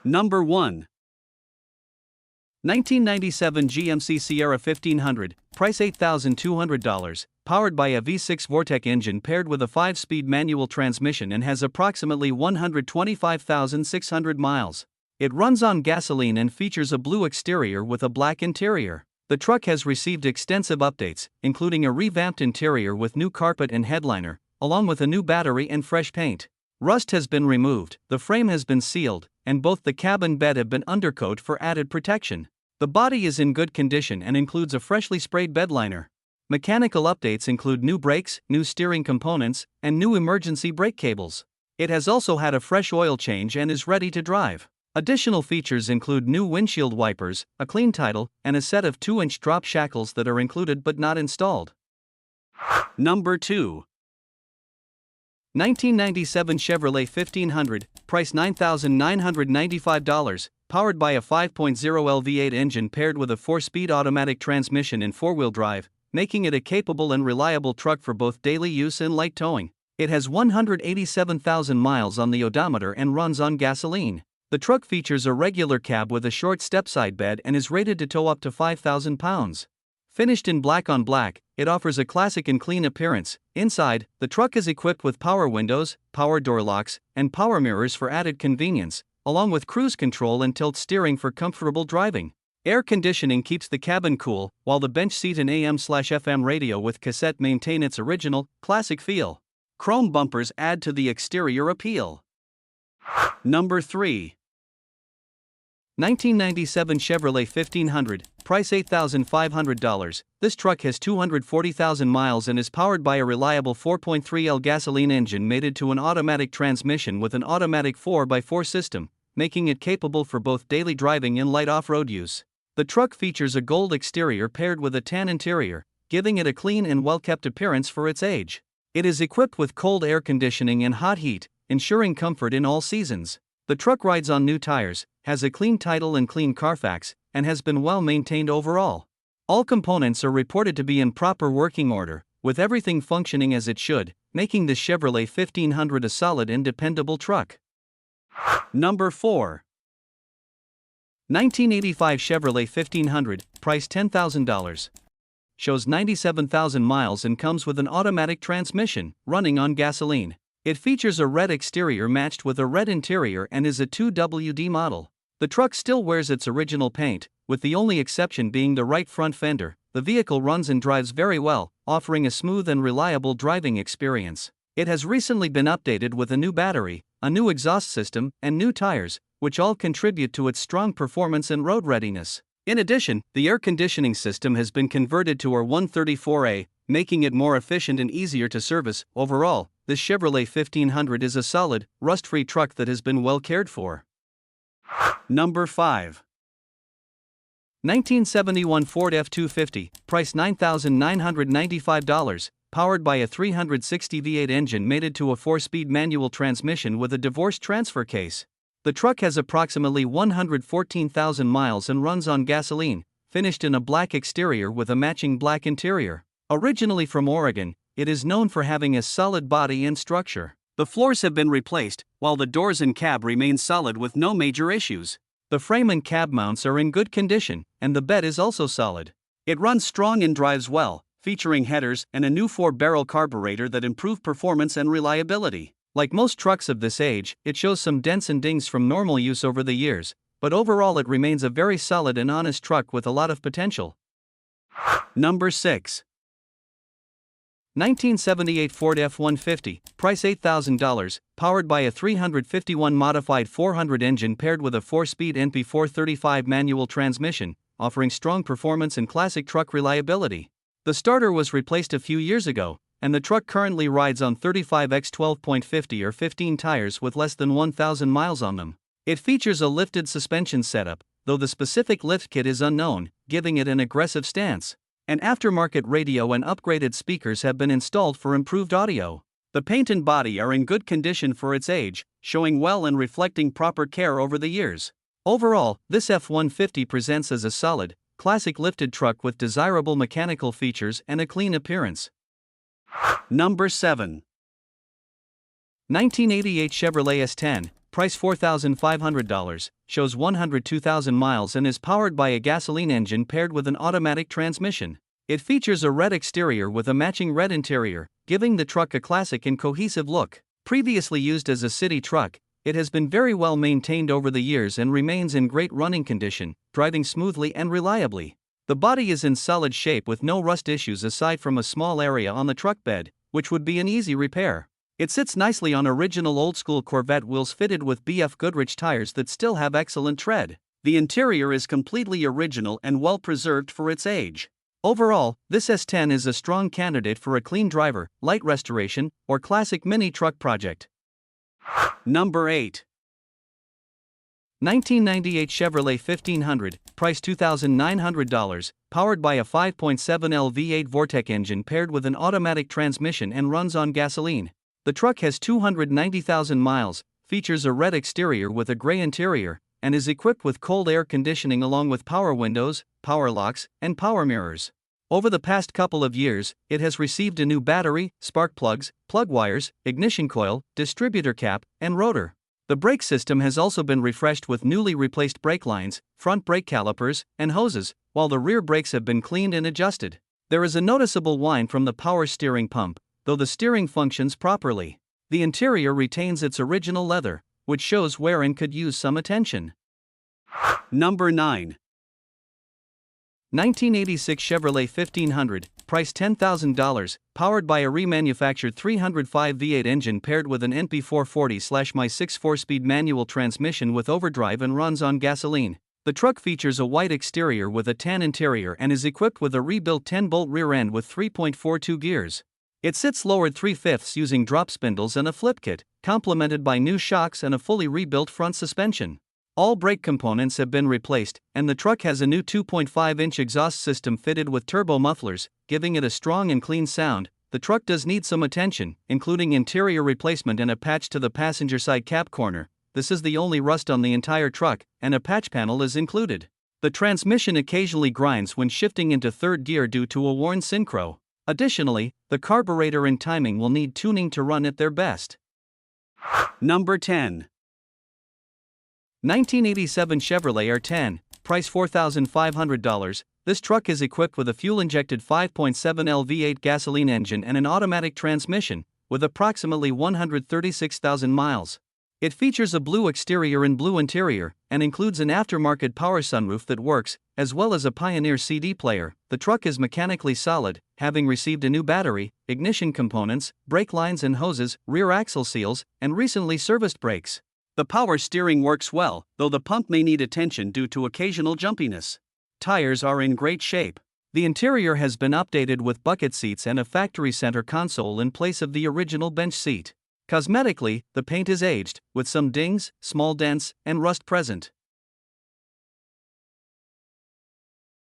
Number 1. 1997 GMC Sierra 1500, price $8,200, powered by a V6 Vortec engine paired with a 5-speed manual transmission and has approximately 125,600 miles. It runs on gasoline and features a blue exterior with a black interior. The truck has received extensive updates, including a revamped interior with new carpet and headliner, along with a new battery and fresh paint. Rust has been removed, the frame has been sealed, and both the cab and bed have been undercoat for added protection. The body is in good condition and includes a freshly sprayed bed liner. Mechanical updates include new brakes, new steering components, and new emergency brake cables. It has also had a fresh oil change and is ready to drive. Additional features include new windshield wipers, a clean title, and a set of 2-inch drop shackles that are included but not installed. Number 2. 1997 Chevrolet 1500, price $9,995, powered by a 5.0L V8 engine paired with a 4-speed automatic transmission and 4-wheel drive, making it a capable and reliable truck for both daily use and light towing. It has 187,000 miles on the odometer and runs on gasoline. The truck features a regular cab with a short stepside bed and is rated to tow up to 5,000 pounds. Finished in black on black, it offers a classic and clean appearance. Inside, the truck is equipped with power windows, power door locks, and power mirrors for added convenience, along with cruise control and tilt steering for comfortable driving. Air conditioning keeps the cabin cool, while the bench seat and AM/FM radio with cassette maintain its original, classic feel. Chrome bumpers add to the exterior appeal. Number 3. 1997 Chevrolet 1500, price $8,500. This truck has 240,000 miles and is powered by a reliable 4.3L gasoline engine mated to an automatic transmission with an automatic 4x4 system, making it capable for both daily driving and light off-road use. The truck features a gold exterior paired with a tan interior, giving it a clean and well-kept appearance for its age. It is equipped with cold air conditioning and hot heat, ensuring comfort in all seasons. The truck rides on new tires, has a clean title and clean Carfax, and has been well maintained overall. All components are reported to be in proper working order, with everything functioning as it should, making the Chevrolet 1500 a solid and dependable truck. Number 4. 1985 Chevrolet 1500, price $10,000. Shows 97,000 miles and comes with an automatic transmission, running on gasoline. It features a red exterior matched with a red interior and is a 2WD model. The truck still wears its original paint, with the only exception being the right front fender. The vehicle runs and drives very well, offering a smooth and reliable driving experience. It has recently been updated with a new battery, a new exhaust system, and new tires, which all contribute to its strong performance and road readiness. In addition, the air conditioning system has been converted to R134A, making it more efficient and easier to service. Overall, this Chevrolet 1500 is a solid, rust-free truck that has been well cared for. Number 5. 1971 Ford F250, price $9,995, powered by a 360 V8 engine mated to a 4-speed manual transmission with a divorce transfer case. The truck has approximately 114,000 miles and runs on gasoline, finished in a black exterior with a matching black interior. Originally from Oregon, it is known for having a solid body and structure. The floors have been replaced, while the doors and cab remain solid with no major issues. The frame and cab mounts are in good condition, and the bed is also solid. It runs strong and drives well, featuring headers and a new 4-barrel carburetor that improve performance and reliability. Like most trucks of this age, it shows some dents and dings from normal use over the years, but overall it remains a very solid and honest truck with a lot of potential. Number 6. 1978 Ford F-150, price $8,000, powered by a 351 modified 400 engine paired with a 4-speed NP435 manual transmission, offering strong performance and classic truck reliability. The starter was replaced a few years ago, and the truck currently rides on 35x12.50 or 15 tires with less than 1,000 miles on them. It features a lifted suspension setup, though the specific lift kit is unknown, giving it an aggressive stance. An aftermarket radio and upgraded speakers have been installed for improved audio. The paint and body are in good condition for its age, showing well and reflecting proper care over the years. Overall, this F-150 presents as a solid, classic lifted truck with desirable mechanical features and a clean appearance. Number 7. 1988 Chevrolet S10, price $4,500, shows 102,000 miles and is powered by a gasoline engine paired with an automatic transmission. It features a red exterior with a matching red interior, giving the truck a classic and cohesive look. Previously used as a city truck, it has been very well maintained over the years and remains in great running condition, driving smoothly and reliably. The body is in solid shape with no rust issues aside from a small area on the truck bed, which would be an easy repair. It sits nicely on original old-school Corvette wheels fitted with BF Goodrich tires that still have excellent tread. The interior is completely original and well preserved for its age. Overall, this S10 is a strong candidate for a clean driver, light restoration, or classic mini truck project. Number 8. 1998 Chevrolet 1500, price $2,900, powered by a 5.7L V8 Vortec engine paired with an automatic transmission and runs on gasoline. The truck has 290,000 miles, features a red exterior with a gray interior, and is equipped with cold air conditioning along with power windows, power locks, and power mirrors. Over the past couple of years, it has received a new battery, spark plugs, plug wires, ignition coil, distributor cap, and rotor. The brake system has also been refreshed with newly replaced brake lines, front brake calipers, and hoses, while the rear brakes have been cleaned and adjusted. There is a noticeable whine from the power steering pump, though the steering functions properly. The interior retains its original leather, which shows wear and could use some attention. Number 9. 1986 Chevrolet 1500, price $10,000, powered by a remanufactured 305 V8 engine paired with an NP440/My6 4-speed manual transmission with overdrive and runs on gasoline. The truck features a white exterior with a tan interior and is equipped with a rebuilt 10-bolt rear end with 3.42 gears. It sits lowered 3/5 using drop spindles and a flip kit, complemented by new shocks and a fully rebuilt front suspension. All brake components have been replaced, and the truck has a new 2.5-inch exhaust system fitted with turbo mufflers, giving it a strong and clean sound. The truck does need some attention, including interior replacement and a patch to the passenger side cap corner. This is the only rust on the entire truck, and a patch panel is included. The transmission occasionally grinds when shifting into third gear due to a worn synchro. Additionally, the carburetor and timing will need tuning to run at their best. Number 10. 1987 Chevrolet R10, price $4,500. This truck is equipped with a fuel-injected 5.7L V8 gasoline engine and an automatic transmission, with approximately 136,000 miles. It features a blue exterior and blue interior, and includes an aftermarket power sunroof that works, as well as a Pioneer CD player. The truck is mechanically solid, having received a new battery, ignition components, brake lines and hoses, rear axle seals, and recently serviced brakes. The power steering works well, though the pump may need attention due to occasional jumpiness. Tires are in great shape. The interior has been updated with bucket seats and a factory center console in place of the original bench seat. Cosmetically, the paint is aged, with some dings, small dents, and rust present.